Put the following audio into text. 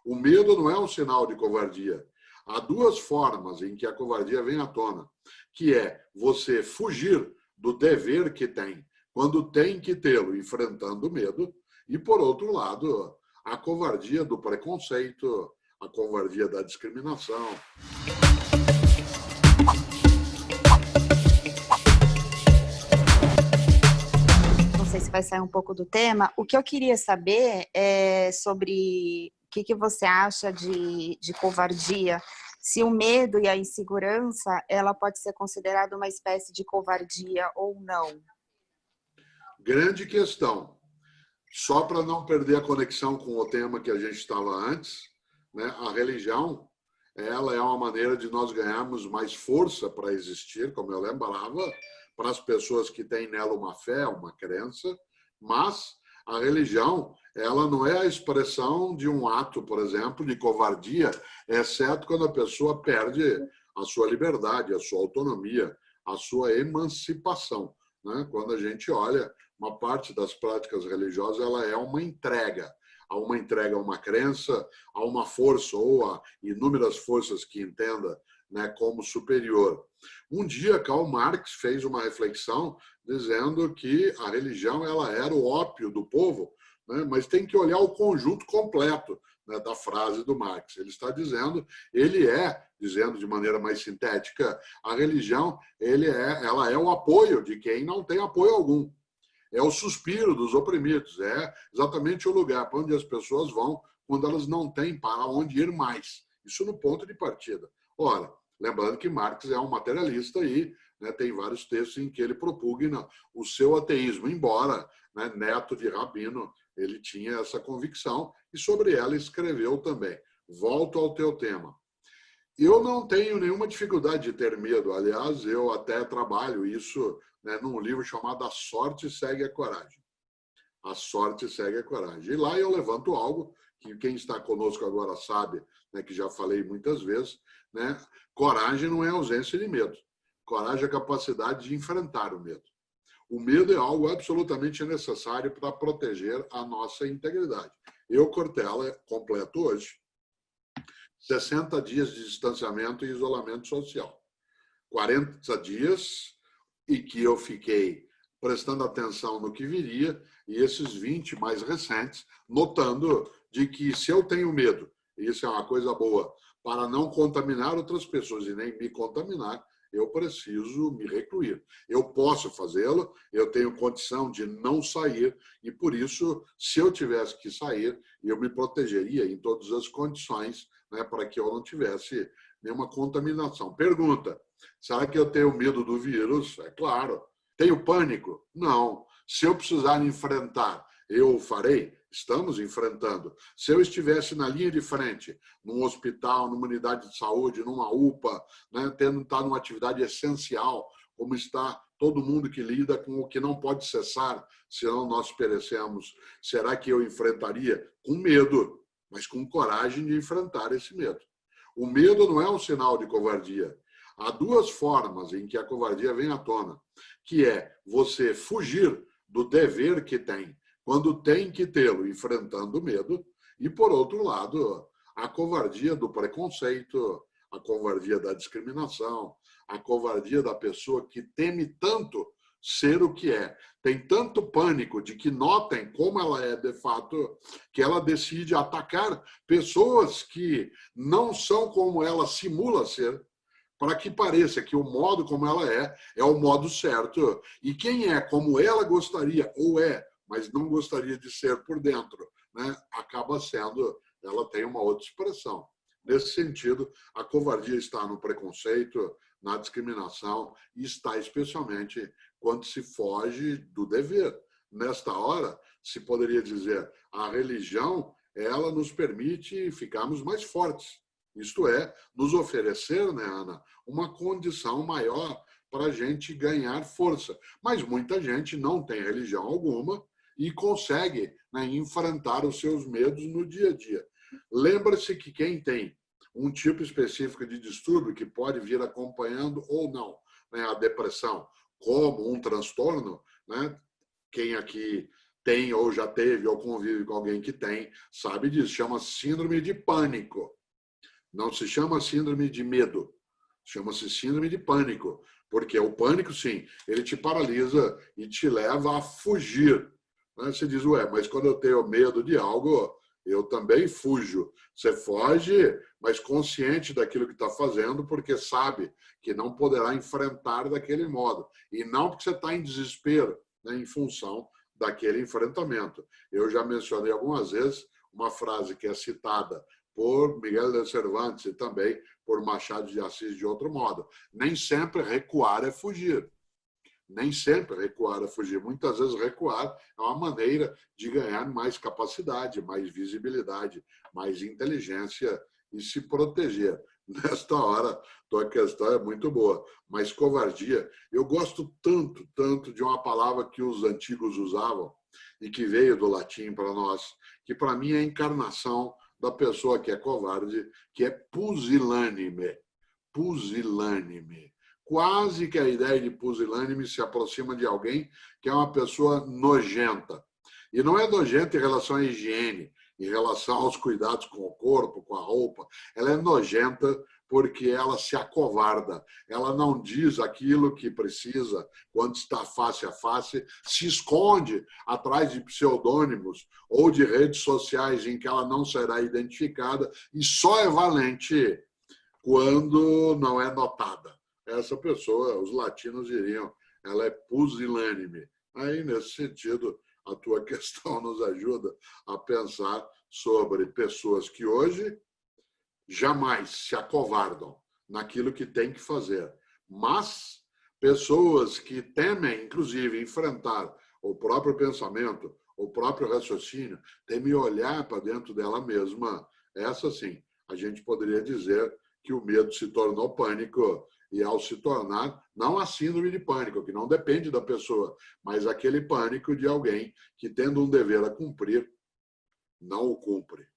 O medo não é um sinal de covardia. Há duas formas em que a covardia vem à tona, que é você fugir do dever que tem, quando tem que tê-lo, enfrentando o medo, e, por outro lado, a covardia do preconceito, a covardia da discriminação. Não sei se vai sair um pouco do tema. O que eu queria saber é sobre o que você acha de covardia. Se o medo e a insegurança, ela pode ser considerada uma espécie de covardia ou não? Grande questão. Só para não perder a conexão com o tema que a gente estava antes, né, a religião, ela é uma maneira de nós ganharmos mais força para existir, como eu lembrava, para as pessoas que têm nela uma fé, uma crença, mas a religião, ela não é a expressão de um ato, por exemplo, de covardia, exceto quando a pessoa perde a sua liberdade, a sua autonomia, a sua emancipação, né? Quando a gente olha, uma parte das práticas religiosas, ela é uma entrega. Há uma entrega a uma crença, a uma força ou a inúmeras forças que entenda, né, como superior. Um dia, Karl Marx fez uma reflexão dizendo que a religião ela era o ópio do povo, né, mas tem que olhar o conjunto completo, né, da frase do Marx. Ele está dizendo, dizendo de maneira mais sintética, a religião ela é o apoio de quem não tem apoio algum. É o suspiro dos oprimidos, é exatamente o lugar para onde as pessoas vão quando elas não têm para onde ir mais. Isso no ponto de partida. Ora, lembrando que Marx é um materialista e, né, tem vários textos em que ele propugna o seu ateísmo, embora, né, neto de rabino, ele tinha essa convicção e sobre ela escreveu também. Volto ao teu tema. Eu não tenho nenhuma dificuldade de ter medo. Aliás, eu até trabalho isso, né, num livro chamado A Sorte Segue a Coragem. A Sorte Segue a Coragem. E lá eu levanto algo que quem está conosco agora sabe, né, que já falei muitas vezes, né? Coragem não é ausência de medo. Coragem é a capacidade de enfrentar o medo. O medo é algo absolutamente necessário para proteger a nossa integridade. Eu, Cortella, completo hoje 60 dias de distanciamento e isolamento social. 40 dias e que eu fiquei prestando atenção no que viria e esses 20 mais recentes, notando de que se eu tenho medo, e isso é uma coisa boa, para não contaminar outras pessoas e nem me contaminar, eu preciso me recluir. Eu posso fazê-lo, eu tenho condição de não sair e, por isso, se eu tivesse que sair, eu me protegeria em todas as condições, né, para que eu não tivesse nenhuma contaminação. Pergunta, será que eu tenho medo do vírus? É claro. Tenho pânico? Não. Se eu precisar enfrentar, eu o farei? Estamos enfrentando. Se eu estivesse na linha de frente, num hospital, numa unidade de saúde, numa UPA, né, tendo estar numa atividade essencial, como está todo mundo que lida com o que não pode cessar, senão nós perecemos, será que eu enfrentaria? Com medo, mas com coragem de enfrentar esse medo. O medo não é um sinal de covardia. Há duas formas em que a covardia vem à tona, que é você fugir do dever que tem, quando tem que tê-lo, enfrentando o medo, e, por outro lado, a covardia do preconceito, a covardia da discriminação, a covardia da pessoa que teme tanto ser o que é. Tem tanto pânico de que notem como ela é de fato, que ela decide atacar pessoas que não são como ela simula ser, para que pareça que o modo como ela é o modo certo. E quem é como ela gostaria, ou é, mas não gostaria de ser por dentro, né, acaba sendo, ela tem uma outra expressão. Nesse sentido, a covardia está no preconceito, na discriminação, e está especialmente quando se foge do dever. Nesta hora, se poderia dizer, a religião, ela nos permite ficarmos mais fortes. Isto é, nos oferecer, né, Ana, uma condição maior para a gente ganhar força. Mas muita gente não tem religião alguma e consegue, né, enfrentar os seus medos no dia a dia. Lembra-se que quem tem um tipo específico de distúrbio que pode vir acompanhando ou não, né, a depressão, como um transtorno, né, quem aqui tem ou já teve ou convive com alguém que tem, sabe disso. Chama síndrome de pânico. Não se chama síndrome de medo. Chama-se síndrome de pânico. Porque o pânico, sim, ele te paralisa e te leva a fugir. Você diz, ué, mas quando eu tenho medo de algo, eu também fujo. Você foge, mas consciente daquilo que está fazendo, porque sabe que não poderá enfrentar daquele modo. E não porque você está em desespero, né, em função daquele enfrentamento. Eu já mencionei algumas vezes uma frase que é citada por Miguel de Cervantes e também por Machado de Assis de outro modo. Nem sempre recuar é fugir. Nem sempre recuar é fugir. Muitas vezes recuar é uma maneira de ganhar mais capacidade, mais visibilidade, mais inteligência e se proteger. Nesta hora, tua questão é muito boa. Mas covardia, eu gosto tanto, tanto de uma palavra que os antigos usavam e que veio do latim para nós, que para mim é a encarnação da pessoa que é covarde, que é pusilânime. Pusilânime. Quase que a ideia de pusilânime se aproxima de alguém que é uma pessoa nojenta. E não é nojenta em relação à higiene, em relação aos cuidados com o corpo, com a roupa. Ela é nojenta porque ela se acovarda. Ela não diz aquilo que precisa quando está face a face, se esconde atrás de pseudônimos ou de redes sociais em que ela não será identificada e só é valente quando não é notada. Essa pessoa, os latinos diriam, ela é pusilânime. Aí, nesse sentido, a tua questão nos ajuda a pensar sobre pessoas que hoje jamais se acovardam naquilo que tem que fazer, mas pessoas que temem, inclusive, enfrentar o próprio pensamento, o próprio raciocínio, temem olhar para dentro dela mesma. Essa, sim, a gente poderia dizer que o medo se tornou pânico e, ao se tornar, não a síndrome de pânico, que não depende da pessoa, mas aquele pânico de alguém que, tendo um dever a cumprir, não o cumpre.